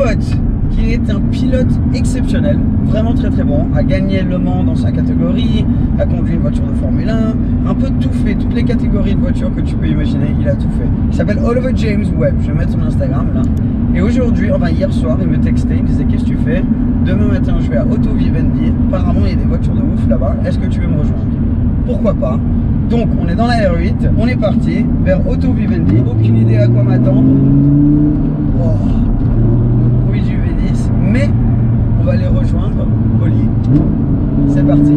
pote qui est un pilote exceptionnel, vraiment très très bon, a gagné Le Mans dans sa catégorie, a conduit une voiture de Formule 1, un peu tout fait, toutes les catégories de voitures que tu peux imaginer, il a tout fait. Il s'appelle Oliver James Webb, je vais mettre son Instagram là. Et aujourd'hui, enfin hier soir, il me textait, il me disait qu'est-ce que tu fais? Demain matin, je vais à Auto Vivendi, apparemment il y a des voitures de ouf là-bas, est-ce que tu veux me rejoindre? Pourquoi pas? Donc on est dans la R8, on est parti vers Auto Vivendi, aucune idée à quoi m'attendre. Oh. Mais on va aller rejoindre Oli. C'est parti.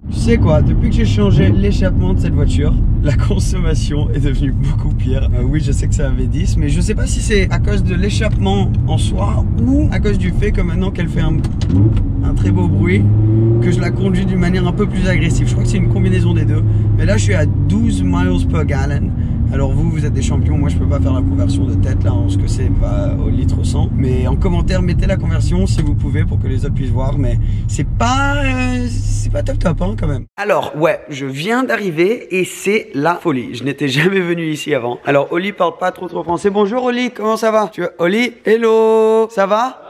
Tu sais quoi, depuis que j'ai changé l'échappement de cette voiture, la consommation est devenue beaucoup pire. Oui, je sais que c'est un V10, mais je sais pas si c'est à cause de l'échappement en soi ou à cause du fait que maintenant qu'elle fait un très beau bruit, que je la conduis d'une manière un peu plus agressive. Je crois que c'est une combinaison des deux. Mais là, je suis à 12 miles per gallon. Alors vous êtes des champions, moi je peux pas faire la conversion de tête là en ce que c'est au litre 100. Mais en commentaire, mettez la conversion si vous pouvez pour que les autres puissent voir. Mais c'est pas top hein, quand même. Alors ouais, je viens d'arriver et c'est la folie. Je n'étais jamais venu ici avant. Alors Oli parle pas trop français. Bonjour Oli, comment ça va? Oli, hello, ça va?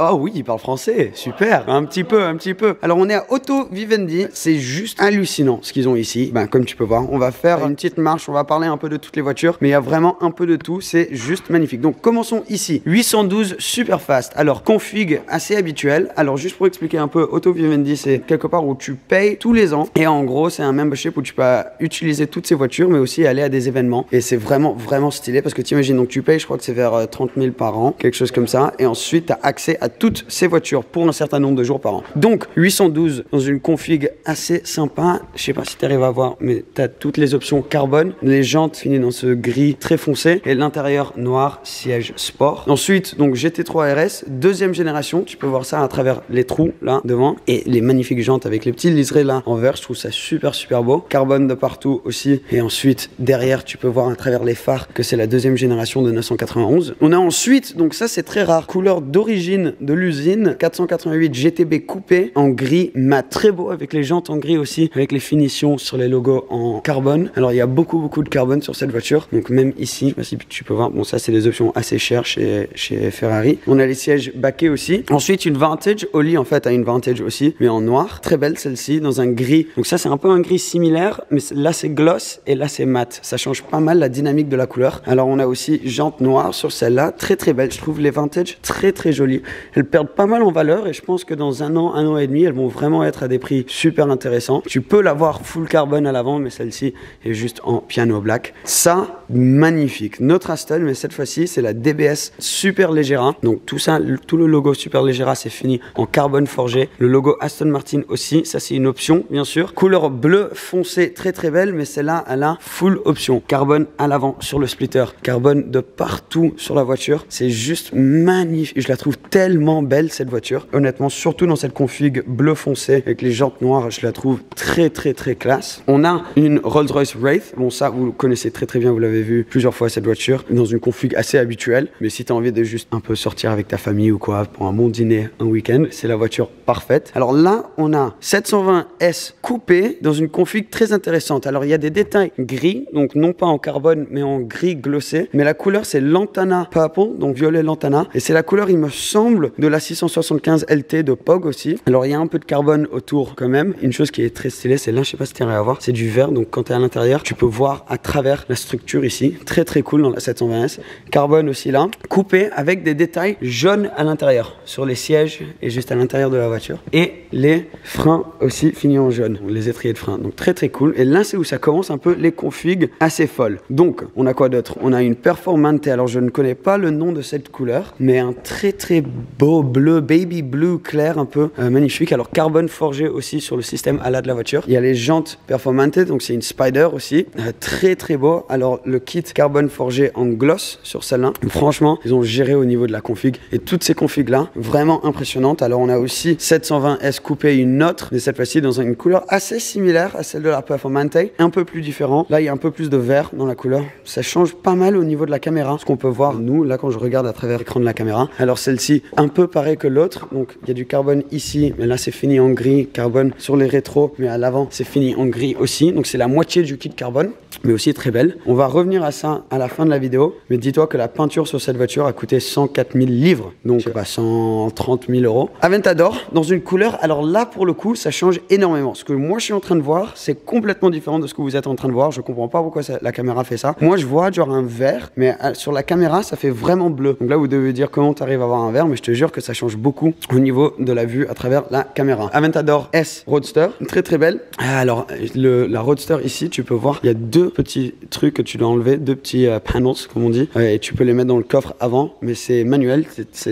Oh oui, il parle français, super, un petit peu. Alors on est à Auto Vivendi, c'est juste hallucinant ce qu'ils ont ici. Ben, comme tu peux voir, on va faire une petite marche, on va parler un peu de toutes les voitures, mais il y a vraiment un peu de tout, c'est juste magnifique. Donc commençons ici, 812 super fast. Alors config assez habituel. Alors juste pour expliquer un peu, Auto Vivendi c'est quelque part où tu payes tous les ans et en gros c'est un membership où tu peux utiliser toutes ces voitures mais aussi aller à des événements et c'est vraiment stylé parce que t'imagines, donc tu payes, je crois que c'est vers 30 000 par an, quelque chose comme ça, et ensuite tu as accès à toutes ces voitures pour un certain nombre de jours par an. Donc 812 dans une config assez sympa, je sais pas si tu arrives à voir, mais tu as toutes les options carbone, les jantes finies dans ce gris très foncé et l'intérieur noir, siège sport. Ensuite donc GT3 RS, deuxième génération, tu peux voir ça à travers les trous là devant et les magnifiques jantes avec les petits liserés là en vert, je trouve ça super beau. Carbone de partout aussi, et ensuite derrière tu peux voir à travers les phares que c'est la deuxième génération de 991. On a ensuite, donc ça c'est très rare, couleur d'origine de l'usine, 488 GTB coupé en gris mat, très beau avec les jantes en gris aussi, avec les finitions sur les logos en carbone. Alors il y a beaucoup de carbone sur cette voiture, donc même ici, je sais pas si tu peux voir, bon ça c'est des options assez chères chez Ferrari. On a les sièges baquets aussi. Ensuite une Vantage, Oli en fait a une Vantage aussi, mais en noir, très belle celle-ci, dans un gris, donc ça c'est un peu un gris similaire, mais là c'est gloss et là c'est mat, ça change pas mal la dynamique de la couleur. Alors on a aussi jantes noires sur celle-là, très belle, je trouve les Vantage très jolies. Elles perdent pas mal en valeur et je pense que dans un an et demi, elles vont vraiment être à des prix super intéressants. Tu peux l'avoir full carbone à l'avant, mais celle-ci est juste en piano black. Ça, magnifique. Notre Aston, mais cette fois-ci, c'est la DBS Superleggera. Donc tout ça, tout le logo Superleggera, c'est fini en carbone forgé. Le logo Aston Martin aussi, ça c'est une option, bien sûr. Couleur bleu foncé, très belle, mais celle-là, elle a full option. Carbone à l'avant sur le splitter, carbone de partout sur la voiture. C'est juste magnifique. Je la trouve tellement belle cette voiture, honnêtement, surtout dans cette config bleu foncé avec les jantes noires, je la trouve très classe. On a une Rolls-Royce Wraith, bon ça vous connaissez très bien, vous l'avez vu plusieurs fois cette voiture, dans une config assez habituelle, mais si tu as envie de juste un peu sortir avec ta famille ou quoi, pour un bon dîner, un week-end, c'est la voiture parfaite. Alors là, on a 720S coupé dans une config très intéressante. Alors il y a des détails gris, donc non pas en carbone, mais en gris glossé, mais la couleur c'est Lantana Purple, donc violet Lantana, et c'est la couleur, il me semble, de la 675 LT de POG aussi. Alors il y a un peu de carbone autour quand même. Une chose qui est très stylée, c'est là, je sais pas si tu arrives à voir, c'est du verre, donc quand tu es à l'intérieur, tu peux voir à travers la structure ici. Très cool dans la 720S. Carbone aussi là, coupé avec des détails jaunes à l'intérieur, sur les sièges et juste à l'intérieur de la voiture. Et les freins aussi finis en jaune, les étriers de frein. Donc très cool. Et là, c'est où ça commence un peu les configs assez folles. Donc, on a quoi d'autre? On a une Performante. Alors, je ne connais pas le nom de cette couleur, mais un très beau bleu, baby blue clair, un peu magnifique. Alors, carbone forgé aussi sur le système ALA de la voiture. Il y a les jantes Performante, donc c'est une Spider aussi. Très beau. Alors, le kit carbone forgé en gloss sur celle-là. Franchement, ils ont géré au niveau de la config. Et toutes ces configs-là, vraiment impressionnantes. Alors, on a aussi 720S coupé, une autre, mais cette fois-ci dans une couleur assez similaire à celle de la Performante. Un peu plus différent. Là, il y a un peu plus de vert dans la couleur. Ça change pas mal au niveau de la caméra. Ce qu'on peut voir, nous, là, quand je regarde à travers l'écran de la caméra. Alors, Alors celle-ci, un peu pareil que l'autre. Donc il y a du carbone ici, mais là c'est fini en gris. Carbone sur les rétros, mais à l'avant c'est fini en gris aussi. Donc c'est la moitié du kit carbone, mais aussi très belle. On va revenir à ça à la fin de la vidéo. Mais dis-toi que la peinture sur cette voiture a coûté 104 000 livres. Donc je sais pas, 130 000 euros. Aventador, dans une couleur. Alors là pour le coup, ça change énormément. Ce que moi je suis en train de voir, c'est complètement différent de ce que vous êtes en train de voir. Je comprends pas pourquoi la caméra fait ça. Moi je vois genre un vert, mais sur la caméra ça fait vraiment bleu. Donc là vous devez dire comment tu arrives à avoir un vert, mais je te jure que ça change beaucoup au niveau de la vue à travers la caméra. Aventador S Roadster, très très belle. Alors la Roadster ici, tu peux voir, il y a deux petits trucs que tu dois enlever, deux petits panels comme on dit, et tu peux les mettre dans le coffre avant, mais c'est manuel,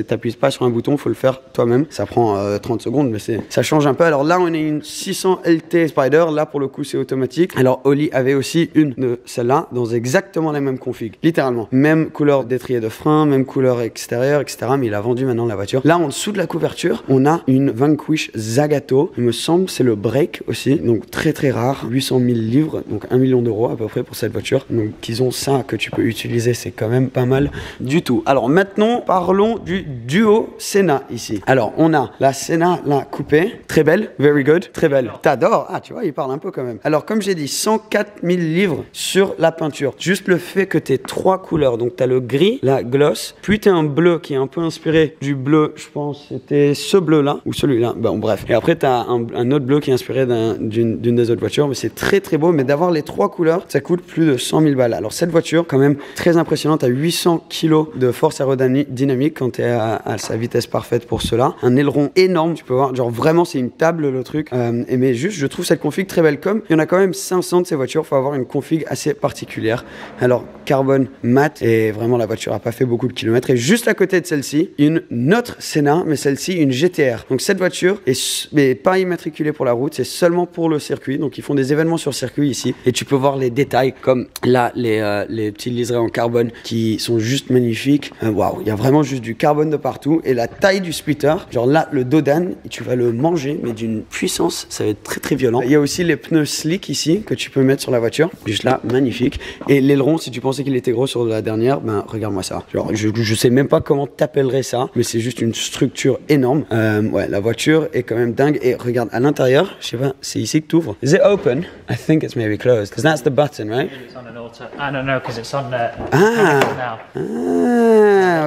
t'appuies pas sur un bouton, faut le faire toi-même. Ça prend 30 secondes, mais ça change un peu. Alors là on a une 600 LT Spider, là pour le coup c'est automatique. Alors Oli avait aussi une de celle-là dans exactement la même config, littéralement. Même couleur d'étrier de frein, même couleur extérieure, etc. Mais il a vendu maintenant la voiture. Là en dessous de la couverture, on a une Vanquish Zagato. Il me semble c'est le break aussi, donc très très rare, 800 000 livres, donc 1 million d'euros à peu près pour cette voiture. Donc qu'ils ont ça que tu peux utiliser, c'est quand même pas mal du tout. Alors maintenant parlons du duo Senna ici. Alors on a la Senna, la coupée, très belle, very good, très belle. T'adores? Ah tu vois, il parle un peu quand même. Alors comme j'ai dit, 104 000 livres sur la peinture. Juste le fait que tu aies trois couleurs, donc tu as le gris, la gloss, puis tu as un bleu qui est un peu inspiré du bleu, je pense c'était ce bleu là, ou celui-là, bon bref. Et après tu as un autre bleu qui est inspiré d'une des autres voitures, mais c'est très très beau. Mais d'avoir les trois couleurs, ça coûte plus de 100 000 balles. Alors cette voiture, quand même très impressionnante, à 800 kg de force aérodynamique quand tu es à sa vitesse parfaite pour cela. Un aileron énorme, tu peux voir, genre vraiment c'est une table le truc. Mais juste, je trouve cette config très belle. Comme il y en a quand même 500 de ces voitures, il faut avoir une config assez particulière. Alors carbone mat, et vraiment la voiture a pas fait beaucoup de kilomètres. Et juste à côté de celle-ci, une autre Senna, mais celle-ci une GTR. Donc cette voiture est pas immatriculée pour la route, c'est seulement pour le circuit. Donc ils font des événements sur circuit ici, et tu peux voir les détails comme là les petits liserés en carbone qui sont juste magnifiques. Waouh, il y a vraiment juste du carbone de partout. Et la taille du splitter, genre là le Dodan, tu vas le manger mais d'une puissance, ça va être très très violent. Il y a aussi les pneus slick ici que tu peux mettre sur la voiture, juste là, magnifique. Et l'aileron, si tu pensais qu'il était gros sur la dernière, ben regarde-moi ça. Genre je sais même pas comment t'appellerais ça, mais c'est juste une structure énorme. Ouais, la voiture est quand même dingue. Et regarde à l'intérieur, je sais pas, c'est ici que tu ouvres. Is it open? I think it's maybe closed, because that's the button, right? It's on an auto. I don't know, because it's on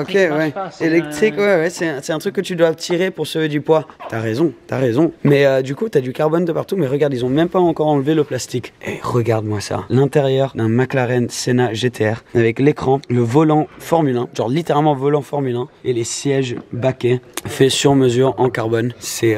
ok, ouais. Électrique, ouais, c'est un truc que tu dois tirer pour sauver du poids. T'as raison. Mais du coup, t'as du carbone de partout, mais regarde, ils ont même pas encore enlevé le plastique. Et regarde-moi ça. L'intérieur d'un McLaren Senna GTR, avec l'écran, le volant Formule 1, genre littéralement volant Formule 1, et les sièges baquets, faits sur mesure en carbone. C'est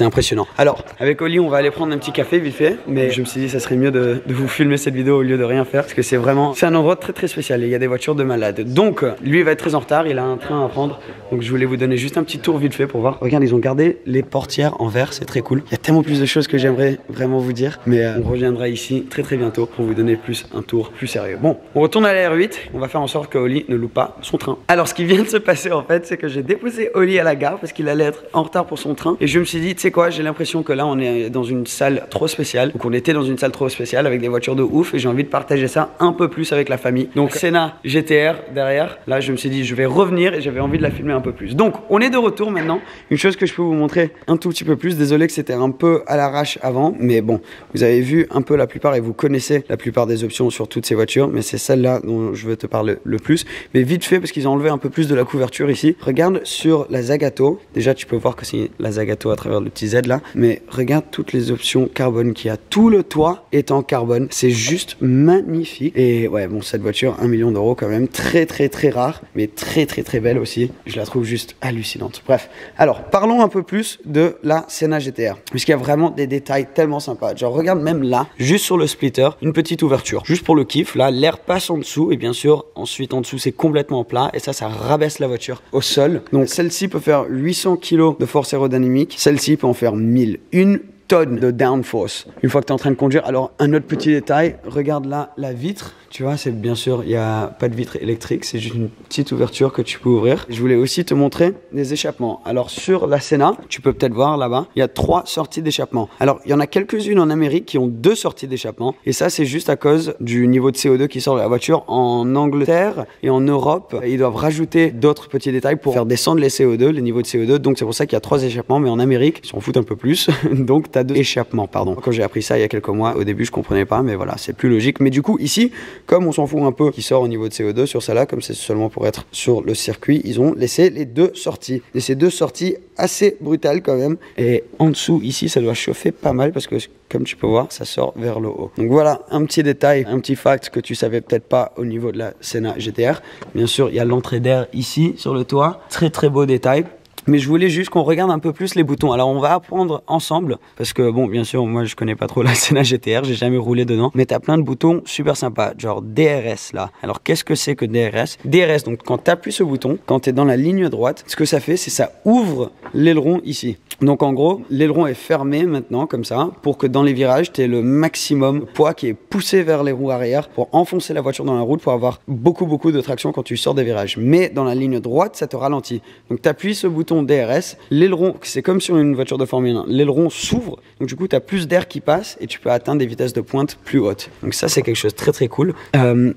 impressionnant. Alors, avec Oli, on va aller prendre un petit café vite fait, mais je me suis dit ça serait mieux de vous filmer cette vidéo au lieu de rien faire, parce que c'est un endroit très très spécial et il y a des voitures de malade. Donc, lui il va être très en retard, il a un train à prendre, donc je voulais vous donner juste un petit tour vite fait pour voir. Regarde, ils ont gardé les portières en verre, c'est très cool. Il y a tellement plus de choses que j'aimerais vraiment vous dire, mais on reviendra ici très très bientôt pour vous donner plus un tour plus sérieux. Bon, on retourne à la R8, on va faire en sorte que Oli ne loupe pas son train. Alors, ce qui vient de se passer en fait, c'est que j'ai déposé Oli à la gare parce qu'il allait être en retard pour son train, et je me suis dit, tu sais quoi, j'ai l'impression que là on est dans une salle trop spéciale, donc on était dans une salle trop spéciale avec des voitures de ouf, et j'ai envie de partager ça un peu plus avec la famille. Donc Senna GTR derrière, là je me suis dit je vais revenir et j'avais envie de la filmer un peu plus. Donc on est de retour maintenant. Une chose que je peux vous montrer un tout petit peu plus, désolé que c'était un peu à l'arrache avant, mais bon, vous avez vu un peu la plupart et vous connaissez la plupart des options sur toutes ces voitures, mais c'est celle-là dont je veux te parler le plus. Mais vite fait, parce qu'ils ont enlevé un peu plus de la couverture ici. Regarde sur la Zagato, déjà tu peux voir que c'est la Zagato à travers le petit Z là, mais regarde toutes les options carbone qu'il y a. Tout le toit est en carbone, c'est juste magnifique. Et ouais, bon, cette voiture, 1 million d'euros quand même, très très très rare, mais très très très belle aussi. Je la trouve juste hallucinante. Bref, alors parlons un peu plus de la Senna GTR, puisqu'il y a vraiment des détails tellement sympas. Genre regarde même là, juste sur le splitter, une petite ouverture, juste pour le kiff. Là, l'air passe en dessous, et bien sûr, ensuite en dessous c'est complètement plat, et ça rabaisse la voiture au sol. Donc celle-ci peut faire 800 kg de force aérodynamique, celle-ci peut en faire 1000. Une tonnes de downforce une fois que tu es en train de conduire. Alors, un autre petit détail, regarde là la vitre. Tu vois, c'est bien sûr, il n'y a pas de vitre électrique, c'est juste une petite ouverture que tu peux ouvrir. Je voulais aussi te montrer des échappements. Alors, sur la Senna, tu peux peut-être voir là-bas, il y a 3 sorties d'échappement. Alors, il y en a quelques-unes en Amérique qui ont 2 sorties d'échappement. Et ça, c'est juste à cause du niveau de CO2 qui sort de la voiture. En Angleterre et en Europe, ils doivent rajouter d'autres petits détails pour faire descendre les CO2, les niveaux de CO2. Donc, c'est pour ça qu'il y a 3 échappements. Mais en Amérique, ils s'en foutent un peu plus. Donc, tu as 2 échappements, pardon. Quand j'ai appris ça il y a quelques mois, au début, je comprenais pas. Mais voilà, c'est plus logique. Mais du coup, ici, comme on s'en fout un peu qui sort au niveau de CO2 sur celle-là, comme c'est seulement pour être sur le circuit, ils ont laissé les 2 sorties. Et ces 2 sorties assez brutales quand même. Et en dessous, ici, ça doit chauffer pas mal parce que, comme tu peux voir, ça sort vers le haut. Donc voilà, un petit détail, un petit fact que tu savais peut-être pas au niveau de la Senna GTR. Bien sûr, il y a l'entrée d'air ici sur le toit. Très très beau détail. Mais je voulais juste qu'on regarde un peu plus les boutons. Alors on va apprendre ensemble parce que bon, bien sûr, moi je connais pas trop la Senna GTR, j'ai jamais roulé dedans, mais t'as plein de boutons super sympas, genre DRS là. Alors qu'est-ce que c'est que DRS? DRS, donc quand t'appuies ce bouton, quand t'es dans la ligne droite, ce que ça fait, c'est ça ouvre l'aileron ici. Donc en gros, l'aileron est fermé maintenant comme ça pour que dans les virages, t'aies le maximum poids qui est poussé vers les roues arrière pour enfoncer la voiture dans la route pour avoir beaucoup de traction quand tu sors des virages. Mais dans la ligne droite, ça te ralentit. Donc t'appuies ce bouton DRS, l'aileron, c'est comme sur une voiture de Formule 1, l'aileron s'ouvre, donc du coup tu as plus d'air qui passe et tu peux atteindre des vitesses de pointe plus hautes. Donc ça c'est quelque chose de très très cool.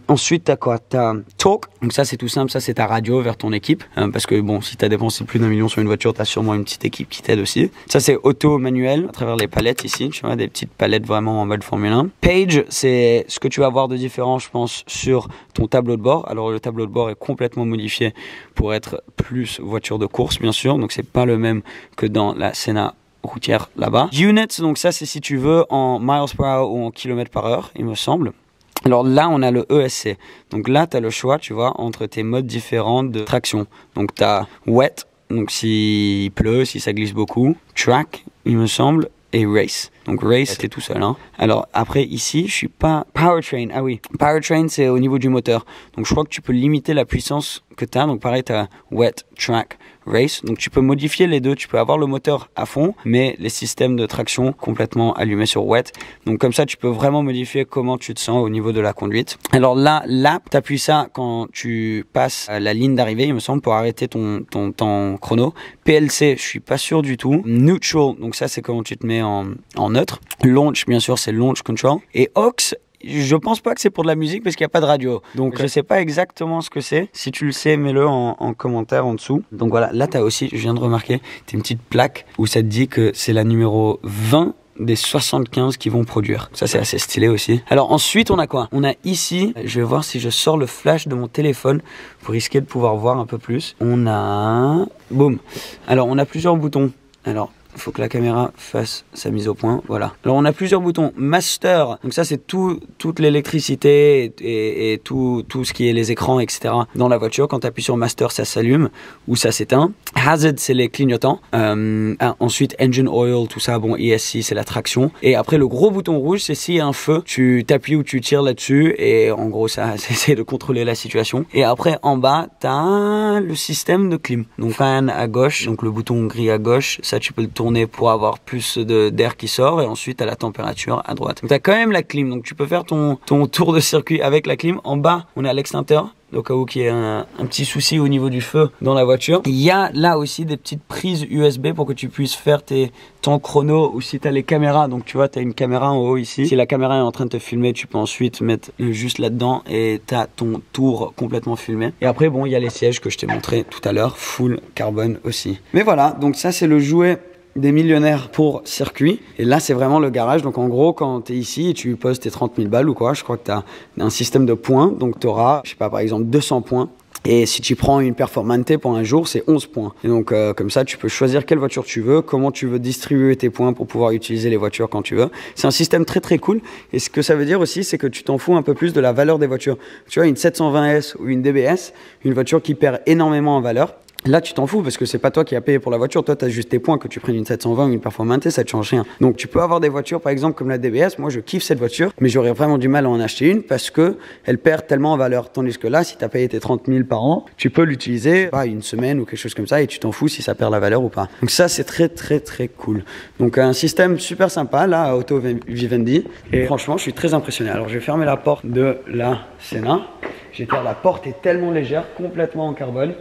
Ensuite tu as quoi? Tu as Talk, donc ça c'est tout simple, ça c'est ta radio vers ton équipe, parce que bon, si tu as dépensé plus d'1 million sur une voiture, tu as sûrement une petite équipe qui t'aide aussi. Ça c'est auto manuel à travers les palettes ici, tu vois, des petites palettes vraiment en mode Formule 1. Page, c'est ce que tu vas voir de différent je pense sur ton tableau de bord. Alors le tableau de bord est complètement modifié pour être plus voiture de course bien sûr, donc c'est pas le même que dans la Senna routière là-bas. Units, donc ça c'est si tu veux en miles per hour ou en kilomètres par heure, il me semble. Alors là, on a le ESC. Donc là, tu as le choix, tu vois, entre tes modes différents de traction. Donc tu as wet, donc s'il pleut, si ça glisse beaucoup. Track, il me semble. Et race. Donc race, t'es tout seul. Hein. Alors après ici, je suis pas... Powertrain, ah oui. Powertrain, c'est au niveau du moteur. Donc je crois que tu peux limiter la puissance que tu as. Donc pareil, tu as wet, track, race. Donc tu peux modifier les deux. Tu peux avoir le moteur à fond, mais les systèmes de traction complètement allumés sur wet. Donc comme ça, tu peux vraiment modifier comment tu te sens au niveau de la conduite. Alors là, lap, tu appuies ça quand tu passes la ligne d'arrivée, il me semble, pour arrêter ton temps chrono. PLC, je suis pas sûr du tout. Neutral, donc ça c'est comment tu te mets en neutre. Launch, bien sûr, c'est launch control. Et aux, je pense pas que c'est pour de la musique parce qu'il n'y a pas de radio. Donc je sais pas exactement ce que c'est. Si tu le sais, mets-le en commentaire en dessous. Donc voilà, là tu as aussi, je viens de remarquer, tu as une petite plaque où ça te dit que c'est la numéro 20 des 75 qui vont produire. Ça c'est assez stylé aussi. Alors ensuite on a quoi? On a ici, je vais voir si je sors le flash de mon téléphone pour risquer de pouvoir voir un peu plus. On a... Boum. Alors on a plusieurs boutons. Alors il faut que la caméra fasse sa mise au point, voilà. Alors on a plusieurs boutons. Master, donc ça c'est toute l'électricité et tout ce qui est les écrans, etc. dans la voiture. Quand tu appuies sur Master, ça s'allume ou ça s'éteint. Hazard, c'est les clignotants. Ensuite, Engine Oil, tout ça, bon, ESC, c'est la traction. Et après, le gros bouton rouge, c'est s'il y a un feu, tu t'appuies ou tu tires là-dessus et en gros, ça essaie de contrôler la situation. Et après, en bas, tu as le système de clim. Donc fan à gauche, donc le bouton gris à gauche, ça tu peux le tourner pour avoir plus d'air qui sort et ensuite à la température à droite. Donc tu as quand même la clim, donc tu peux faire ton tour de circuit avec la clim. En bas, on a l'extincteur. Au cas où il y ait un petit souci au niveau du feu dans la voiture. Il y a là aussi des petites prises USB pour que tu puisses faire tes temps chrono ou si tu as les caméras. Donc tu vois, tu as une caméra en haut ici. Si la caméra est en train de te filmer, tu peux ensuite mettre juste là-dedans et tu as ton tour complètement filmé. Et après, bon, il y a les sièges que je t'ai montré tout à l'heure, full carbone aussi. Mais voilà, donc ça c'est le jouet des millionnaires pour circuit. Et là, c'est vraiment le garage. Donc, en gros, quand tu es ici et tu poses tes 30 000 balles ou quoi, je crois que tu as un système de points. Donc, tu auras, je sais pas, par exemple, 200 points. Et si tu prends une Performante pour un jour, c'est 11 points. Et donc, comme ça, tu peux choisir quelle voiture tu veux, comment tu veux distribuer tes points pour pouvoir utiliser les voitures quand tu veux. C'est un système très, très cool. Et ce que ça veut dire aussi, c'est que tu t'en fous un peu plus de la valeur des voitures. Tu vois, une 720S ou une DBS, une voiture qui perd énormément en valeur. Là, tu t'en fous parce que c'est pas toi qui as payé pour la voiture. Toi, tu as juste tes points, que tu prennes une 720 ou une Performante, ça te change rien. Donc, tu peux avoir des voitures, par exemple, comme la DBS. Moi, je kiffe cette voiture, mais j'aurais vraiment du mal à en acheter une parce que elle perd tellement en valeur. Tandis que là, si tu as payé tes 30 000 par an, tu peux l'utiliser une semaine ou quelque chose comme ça et tu t'en fous si ça perd la valeur ou pas. Donc, ça, c'est très, très, très cool. Donc, un système super sympa, là, à Auto Vivendi. Et franchement, je suis très impressionné. Alors, je vais fermer la porte de la Senna. La porte est tellement légère, complètement en carbone.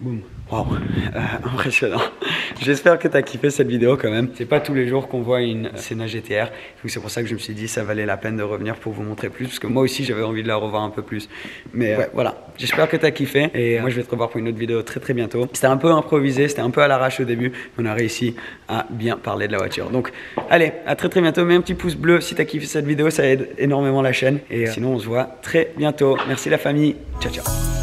Boum. Waouh, impressionnant. J'espère que tu as kiffé cette vidéo quand même. C'est pas tous les jours qu'on voit une Senna GTR. Donc c'est pour ça que je me suis dit ça valait la peine de revenir pour vous montrer plus. Parce que moi aussi j'avais envie de la revoir un peu plus. Mais ouais, voilà. J'espère que tu as kiffé. Et moi je vais te revoir pour une autre vidéo très très bientôt. C'était un peu improvisé, c'était un peu à l'arrache au début. On a réussi à bien parler de la voiture. Donc allez, à très très bientôt. Mets un petit pouce bleu si tu as kiffé cette vidéo. Ça aide énormément la chaîne. Et sinon on se voit très bientôt. Merci la famille. Ciao ciao.